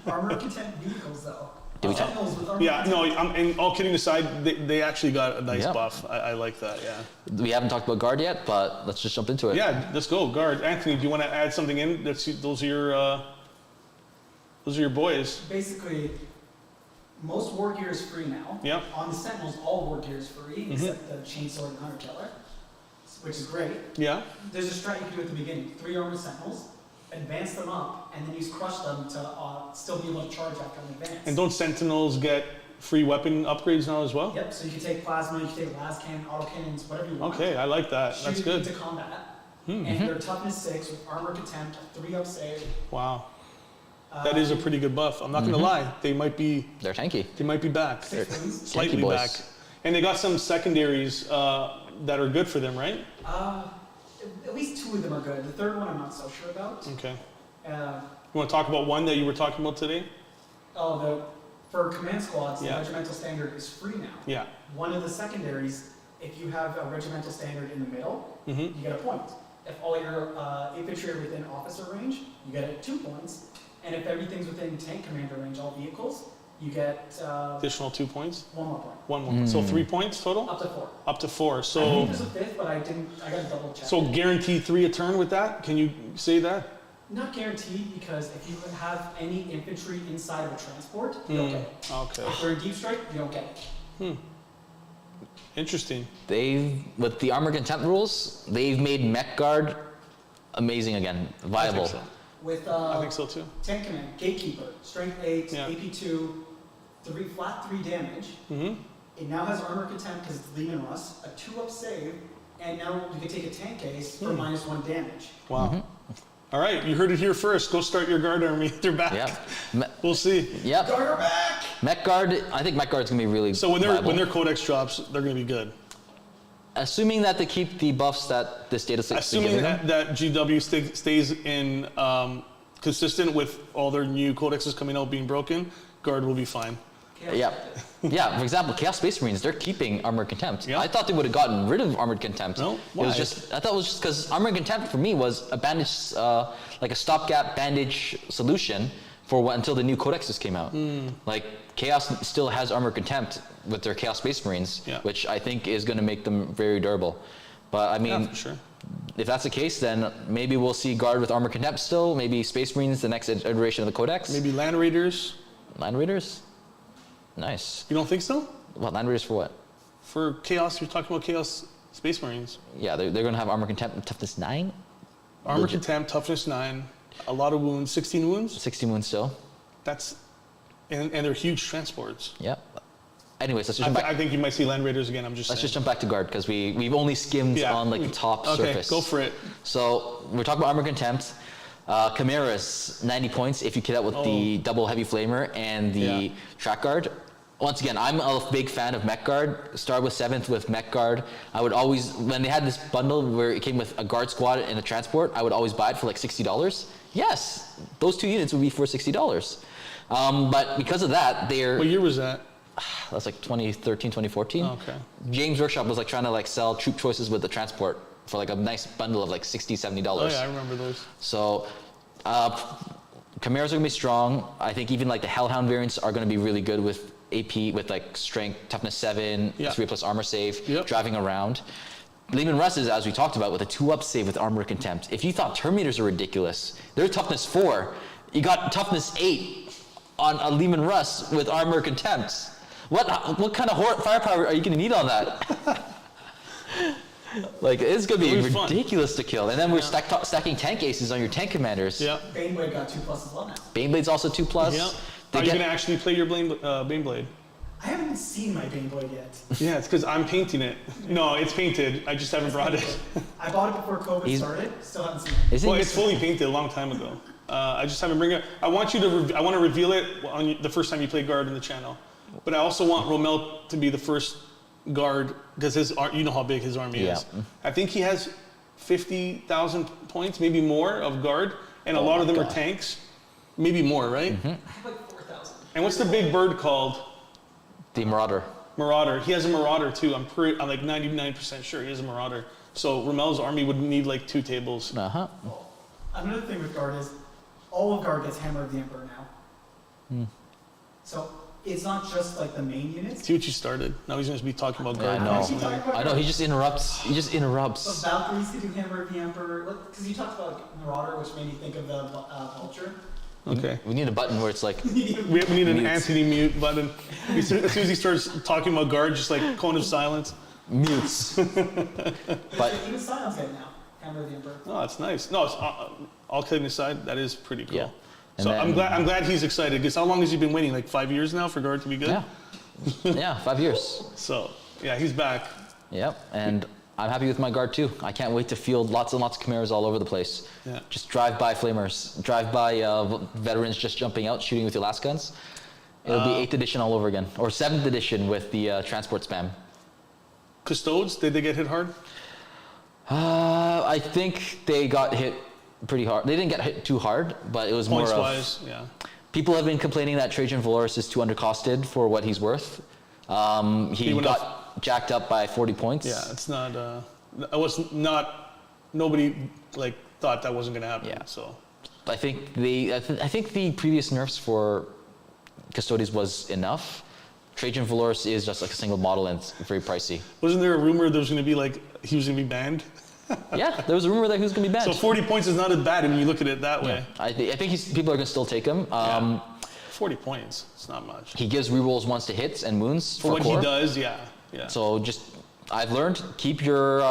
Armor content vehicles, though. Do we talk? Sentinels with armor Yeah, no, content. and all kidding aside, they actually got a nice Yeah. buff. I like that, yeah. We haven't talked about guard yet, but let's just jump into it. Yeah, let's go, guard. Anthony, do you want to add something in? Those are your boys. Basically, most war gear is free now. Yep. On the Sentinels, all war gear is free, except the Chainsaw and Hunter Killer, which is great. Yeah. There's a strat you can do at the beginning. 3 armored Sentinels, advance them up, and then use Crush them to still be able to charge after an advance. And don't Sentinels get free weapon upgrades now as well? Yep, so you can take Plasma, you can take Las Cannon, Autocannons, whatever you want. Okay, I like that. That's Shoot good. into combat. And they're toughness 6 with armor contempt, 3 up save. Wow. That is a pretty good buff. I'm not going to lie. They might be They're tanky. back. 6 wins. Slightly boys. back. And they got some secondaries that are good for them, right? At least 2 of them are good. The third one I'm not so sure about. Okay. Uh, You want to talk about one that you were talking about today? for command squads, Yeah. the regimental standard is free now. Yeah. One of the secondaries, if you have a regimental standard in the middle, Mm-hmm. you get a point. If all your infantry are within officer range, you get 2 points. And if everything's within tank commander range, all vehicles, you get Additional 2 points? 1 more point. One more. So 3 points total? Up to 4. Up to 4. I So, think there's a 5th, but I got to double check. so guarantee 3 a turn with that? Can you say that? Not guaranteed, because if you have any infantry inside of a transport, you don't get it. Okay. If they're in deep strike, you don't get it. Interesting. With the armor contempt rules, they've made mech guard amazing again, viable. I think so. With I think so too. tank command, gatekeeper, strength 8, Yeah. AP 2, 3 damage. Mm-hmm. It now has armor contempt because it's Lehman Russ, a 2-up save, and now you can take a tank case for -1 damage. Wow. All right, you heard it here first. Go start your guard army. They're back. Yeah. We'll see. Yep. Guard are back! Mech guard. I think mech guard's gonna be really. So when viable. their codex drops, they're going to be good. Assuming that they keep the buffs that this data set is Assuming giving them. that GW stays in consistent with all their new codexes coming out being broken, guard will be fine. Chaos Yeah. Tactic. Yeah, for example, Chaos Space Marines, they're keeping Armored Contempt. Yeah. I thought they would have gotten rid of Armored Contempt. No? It Why? was just, I thought it was just because Armored Contempt for me was a bandage, like a stopgap bandage solution for until the new codexes came out. Like, Chaos still has Armored Contempt with their Chaos Space Marines, Yeah. which I think is going to make them very durable. But I mean, Yeah, for sure. if that's the case, then maybe we'll see Guard with Armored Contempt still, maybe Space Marines, the next iteration of the codex. Maybe Land Raiders. Land Raiders? Nice. You don't think so? Well, Land Raiders for what? For Chaos, you're talking about Chaos Space Marines. Yeah, they're going to have Armor Contempt and Toughness 9? Armor Legit. Contempt, Toughness 9, a lot of wounds, 16 wounds. 60 wounds still. That's, and they're huge transports. Yep. Anyways, let's just I, jump I back. think you might see Land Raiders again. I'm just Let's saying. just jump back to Guard because we've only skimmed Yeah. on like the top Okay, surface. go for it. So we're talking about Armor Contempt. Chimeras, 90 points if you kit out with the double heavy flamer and the Yeah. track guard. Once again, I'm a big fan of Mech Guard. Start with 7th with Mech Guard. I would always, when they had this bundle where it came with a guard squad and a transport, I would always buy it for like $60. Yes, those 2 units would be for $60. But because of that, What year was that? that's like 2013, 2014. Oh, okay. James Workshop was like trying to like sell troop choices with the transport for like a nice bundle of like $60, $70. Oh yeah, I remember those. So, Chimeras are gonna be strong. I think even like the Hellhound variants are gonna be really good with AP, with like strength, toughness 7, Yeah. 3+ armor save, Yep. driving around. Lehman Russ is, as we talked about, with a 2-up save with armor contempt. If you thought Terminators are ridiculous, they're toughness 4. You got toughness 8 on a Lehman Russ with armor contempt. What kind of firepower are you gonna need on that? Like, it's gonna be It'll be fun. ridiculous to kill. And then we're stacking tank aces on your tank commanders. Yeah. Baneblade got 2+ as well now. Baneblada's also 2+. Yeah. They Are you get- gonna actually play your Baneblade? I haven't even seen my Baneblade yet. Yeah, it's because I'm painting it. No, it's painted. I just haven't brought it. I bought it before COVID He's- started. Still haven't seen it. Isn't Well, he- it's fully painted a long time ago. I just haven't bring it. I want you to. I want to reveal it on the first time you play guard in the channel. But I also want Romel to be the first guard because you know how big his army is. Yeah. I think he has 50,000 points, maybe more of guard, and a Oh lot of my them are God. tanks, maybe more, right? I have like 4,000. And what's the big bird called? The Marauder. Marauder. He has a Marauder too. I'm like 99% sure he has a Marauder. So Romel's army would need like 2 tables. Uh-huh. Another thing with Guard is all of Guard gets Hammer of the Emperor now. So it's not just like the main units. See what you started. Now he's going to be talking about Guard. I know. Constantly. I know. He just interrupts. He just So interrupts. Valkyries could do Hammer of the Emperor. Because you talked about like, Marauder, which made me think of the Vulture. Okay. We need a button where it's like, We need an Mute. Anthony mute button. As soon as he starts talking about Guard, just like cone of silence. mutes. But Even Scion's get it now. Hammer of the Emperor. Oh, that's nice. No, it's, all kidding aside, that is pretty cool. Yeah. And So then- I'm glad he's excited, because how long has he been waiting? Like 5 years now for Guard to be good? yeah. Yeah, 5 years. So, yeah, he's back. Yep. And I'm happy with my Guard too. I can't wait to field lots and lots of Chimeras all over the place. Yeah. Just drive by Flamers. Drive by veterans just jumping out, shooting with your last guns. It'll be 8th edition all over again. Or 7th edition with the transport spam. Custodes, did they get hit hard? I think they got hit pretty hard. They didn't get hit too hard, but it was more of... Points-wise, yeah. People have been complaining that Trajan Valoris is too undercosted for what he's worth. He went got jacked up by 40 points. Yeah, it's not, it was not, nobody, like, thought that wasn't going to happen, Yeah. so. I think I think the previous nerfs for Custodes was enough. Trajan Valoris is just like a single model and it's very pricey. Wasn't there a rumor there was going to be, like, he was going to be banned? Yeah, there was a rumor that he was going to be banned. So 40 points is not as bad when you look at it that way. I think people are going to still take him. Yeah. 40 points, it's not much. He gives rerolls once to hits and wounds For what core. he does, yeah. So I've learned, keep your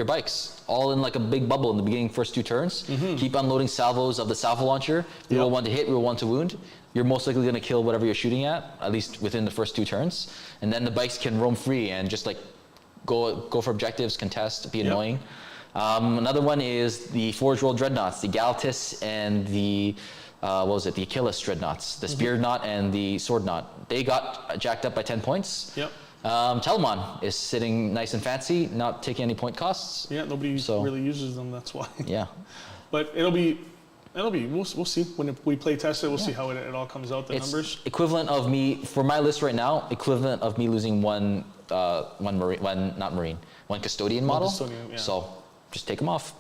bikes all in like a big bubble in the beginning first 2 turns. Keep unloading salvos of the salvo launcher. Reroll 1 to hit, reroll 1 to wound. You're most likely going to kill whatever you're shooting at least within the first 2 turns. And then the bikes can roam free and just like go for objectives, contest, be annoying. Another one is the Forge World Dreadnoughts, the Galatis and the the Achilles Dreadnoughts, the Spear Knot and the Sword Knot. They got jacked up by 10 points. Yep. Telemon is sitting nice and fancy, not taking any point costs. Yeah, nobody really uses them, that's why. Yeah. But we'll see. When we play test it, we'll see how it all comes out, the numbers. Equivalent of me, for my list right now, equivalent of me losing one custodian model. Custodian, yeah. So just take them off,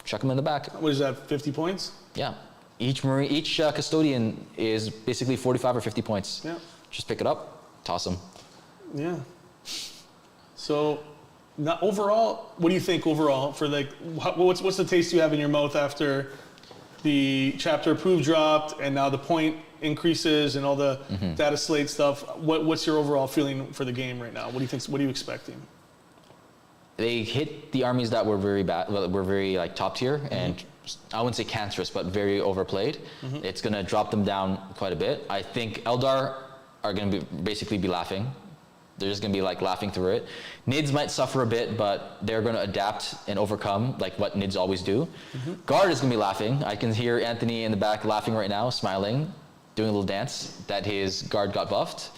chuck them in the back. What is that, 50 points? Yeah. Each custodian is basically 45 or 50 points. Yeah. Just pick it up, toss them. Yeah. So, now overall, what do you think overall for like, what's the taste you have in your mouth after the chapter approved dropped and now the point increases and all the data slate stuff? What's your overall feeling for the game right now? What do you think? What are you expecting? They hit the armies that were very bad, were very like top tier and I wouldn't say cancerous, but very overplayed. It's going to drop them down quite a bit. I think Eldar are going to basically be laughing. They're just going to be like laughing through it. Nids might suffer a bit, but they're going to adapt and overcome like what Nids always do. Guard is going to be laughing. I can hear Anthony in the back laughing right now, smiling, doing a little dance that his Guard got buffed.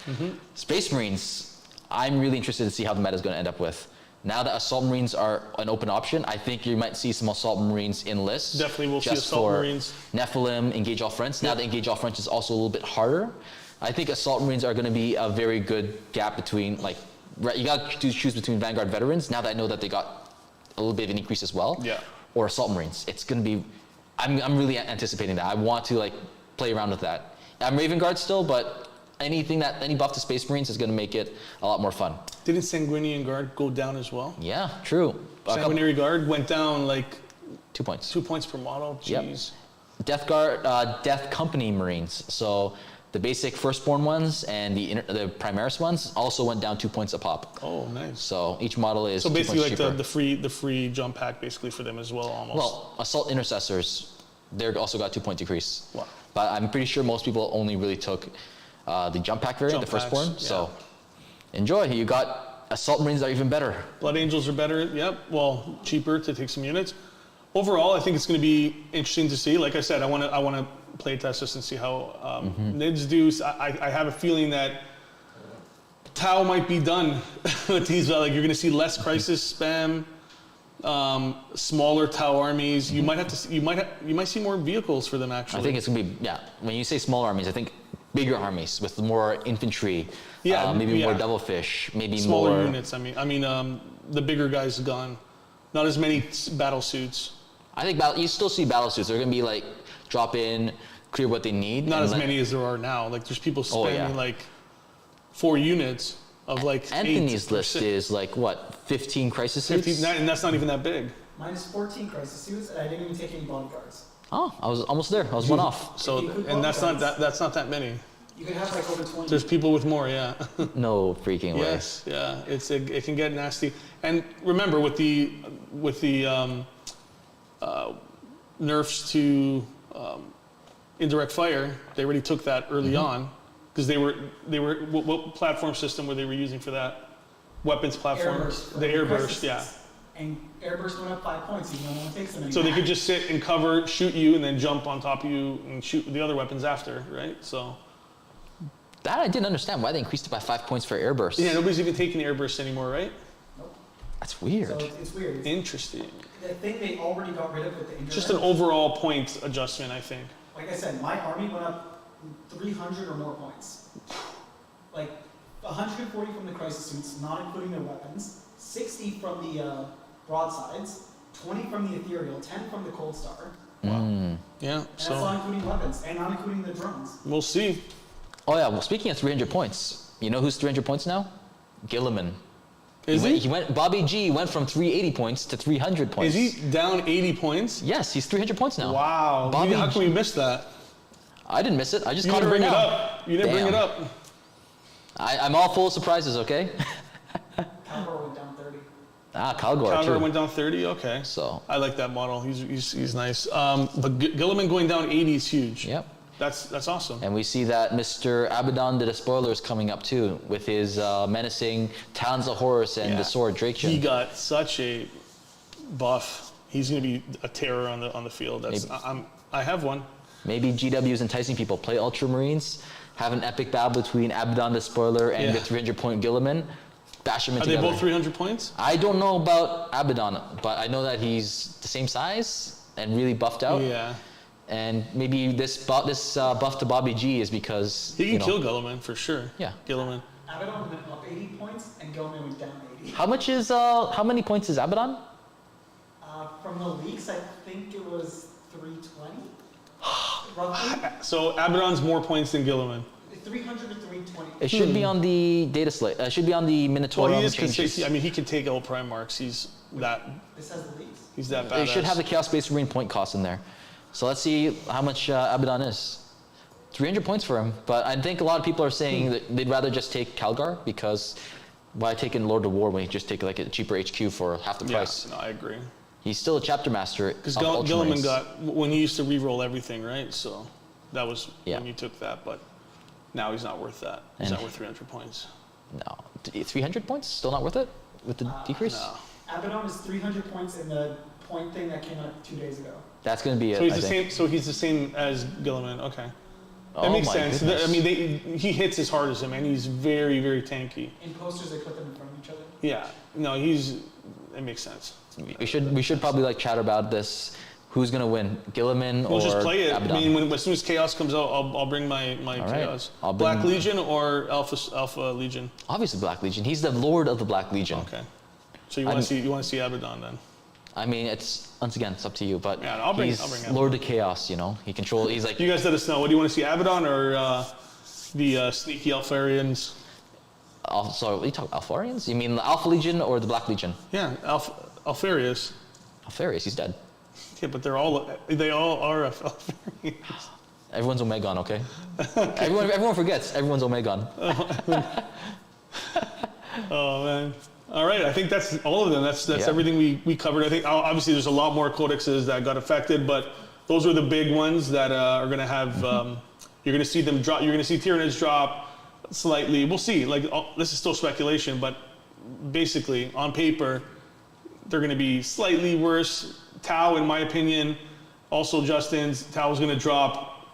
Space Marines, I'm really interested to see how the meta is going to end up with. Now that Assault Marines are an open option, I think you might see some Assault Marines in lists. Definitely we'll see just Assault for Marines. Nephilim, Engage All Fronts. Now that Engage All Fronts is also a little bit harder, I think Assault Marines are going to be a very good gap between, like, you got to choose between Vanguard Veterans, now that I know that they got a little bit of an increase as well, or Assault Marines. It's going to be, I'm really anticipating that. I want to, like, play around with that. I'm Raven Guard still, but any buff to Space Marines is going to make it a lot more fun. Didn't Sanguinian Guard go down as well? Yeah, true. Sanguinary Guard went down like 2 points. 2 points per model. Jeez. Death Guard, Death Company Marines. So the basic firstborn ones and the Primaris ones also went down 2 points a pop. Oh, nice. So each model is so 2 basically points like cheaper. the free jump pack basically for them as well almost. Well, Assault Intercessors, they're also got 2 point decrease. Wow. But I'm pretty sure most people only really took the jump pack variant, the firstborn. Packs, so enjoy. You got Assault Marines that are even better. Blood Angels are better. Yep. Well, cheaper to take some units. Overall, I think it's going to be interesting to see. Like I said, I want to play test this and see how Nids do. I have a feeling that Tau might be done with these. Like you're going to see less crisis spam, smaller Tau armies. You might see more vehicles for them actually. I think it's going to be When you say small armies, I think bigger armies with more infantry. Maybe more devilfish. Maybe smaller more units. I mean the bigger guys gone. Not as many battle suits. I think you still see battle suits. They're gonna be like drop in, clear what they need. Not as many as there are now. Like there's people spending like 4 units of like Anthony's list is like what, 15 crisis suits? 15, and that's not even that big. Mine is 14 crisis suits, and I didn't even take any bodyguards. Oh, I was almost there. I was one off. So, and that's not that many. You can have like over 20. There's people with more, yeah. No freaking way. Yes, yeah. It can get nasty. And remember, with the nerfs to indirect fire, they already took that early on because they were what platform system were they using for that? Weapons platform. Airburst. The airburst, yeah. And airburst went up 5 points. You don't want to take them. So they could just sit and cover, shoot you, and then jump on top of you and shoot the other weapons after, right? So. That I didn't understand why they increased it by 5 points for airburst. Yeah, nobody's even taking airburst anymore, right? Nope. That's weird. So it's weird. Interesting. The thing they already got rid of with the indirect. Just an overall point adjustment, I think. Like I said, my army went up 300 or more points. Like 140 from the crisis suits, not including their weapons. 60 from the broadsides. 20 from the ethereal. 10 from the cold star. Wow. Yeah. And that's not including weapons, and not including the drones. We'll see. Oh yeah, well speaking of 300 points, you know who's 300 points now? Gilliman. Is he? Bobby G went from 380 points to 300 points. Is he down 80 points? Yes, he's 300 points now. Wow. Bobby How can we miss that? I didn't miss it. I just You caught it didn't right bring it now. up. You didn't bring it up. I'm all full of surprises, okay? Calvor went down 30. Calgor Calgary too. went down 30. Okay. So. I like that model. He's nice. But Gilliman going down 80 is huge. Yep. That's awesome. And we see that Mr. Abaddon the Despoiler is coming up too with his menacing Talons of Horus and the sword Drakeon. He got such a buff. He's going to be a terror on the field. I have one. Maybe GW is enticing people. Play Ultramarines, have an epic battle between Abaddon the Spoiler and the 300-point Gilliman. Bash them in together. Are they both 300 points? I don't know about Abaddon, but I know that he's the same size and really buffed out. Yeah. And maybe this buff to Bobby G is because He can kill Gilliman for sure. Yeah. Gilliman. Abaddon went up 80 points, and Gilman went down 80. How many points is Abaddon? From the leaks, I think it was 320. Roughly. So Abaddon's more points than Gilliman. 300 to 320. It should be on the data slate. It should be on the Minotaur. Well, he is. He can take L prime marks. He's that. This has the leaks. He's that badass. It should have the Chaos Space Marine point cost in there. So let's see how much Abaddon is. 300 points for him. But I think a lot of people are saying that they'd rather just take Calgar because why take in Lord of War when you just take like a cheaper HQ for half the price? Yeah, no, I agree. He's still a chapter master. Because Gilliman got when he used to re-roll everything, right? So that was when you took that, but now he's not worth that. He's not worth 300 points. No, 300 points still not worth it with the decrease. No. Abaddon is 300 points in the point thing that came out 2 days ago. That's going to be it. So he's the same. So he's the same as Gilliman. Okay, that Oh makes my sense. goodness. I mean, he hits as hard as him, and he's very, very tanky. In posters, they put them in front of each other. Yeah, no, it makes sense. We should probably like chat about this. Who's going to win, Gilliman or We'll just play it. Abaddon? I mean, as soon as Chaos comes out, I'll bring my right. Chaos. I'll bring- Black Legion or Alpha Legion. Obviously, Black Legion. He's the Lord of the Black Legion. Okay, so you want to see Abaddon then? I mean, it's once again, it's up to you. But Yeah, I'll bring he's Abaddon. Lord of Chaos. You know, he controls. He's like You guys let us know. What do you want to see, Abaddon or the sneaky Alpharians? Sorry, what are you talking? Alpharians? You mean the Alpha Legion or the Black Legion? Yeah, Alpharius. Alpharius, he's dead. Yeah, but they all are Alpharians. Everyone's Omegon, okay? Everyone forgets. Everyone's Omegon. Oh man. All right, I think that's all of them. That's everything we covered. I think obviously there's a lot more codexes that got affected, but those were the big ones that are going to have. You're going to see them drop. You're going to see Tyranids drop slightly. We'll see. Like this is still speculation, but basically on paper, they're going to be slightly worse. Tau, in my opinion, also Justin's. Tau is going to drop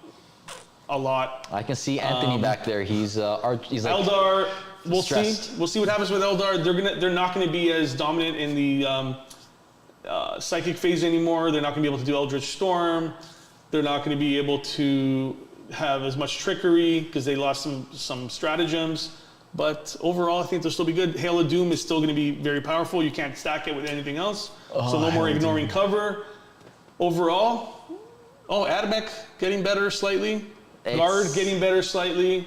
a lot. I can see Anthony back there. He's like Eldar. We'll stressed. see. We'll see what happens with Eldar. They're not going to be as dominant in the psychic phase anymore. They're not going to be able to do Eldritch Storm. They're not going to be able to have as much trickery because they lost some stratagems. But overall, I think they'll still be good. Hail of Doom is still going to be very powerful. You can't stack it with anything else. So no more ignoring cover. Overall, Adamec getting better slightly. Guard getting better slightly.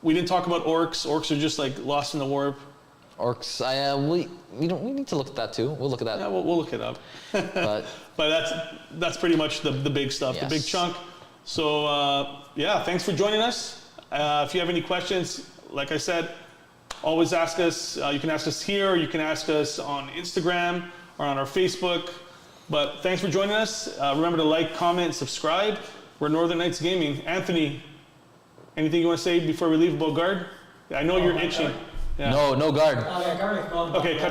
We didn't talk about orcs. Orcs are just like lost in the warp. Orcs, we need to look at that too. We'll look at that. Yeah, we'll look it up. But that's pretty much the big stuff, yes. the big chunk. So yeah, thanks for joining us. If you have any questions, like I said, always ask us. You can ask us here, or you can ask us on Instagram or on our Facebook. But thanks for joining us. Remember to like, comment, subscribe. We're Northern Knights Gaming. Anthony, anything you want to say before we leave about guard? I know you're itching. Yeah. No guard. Guard. Okay, cut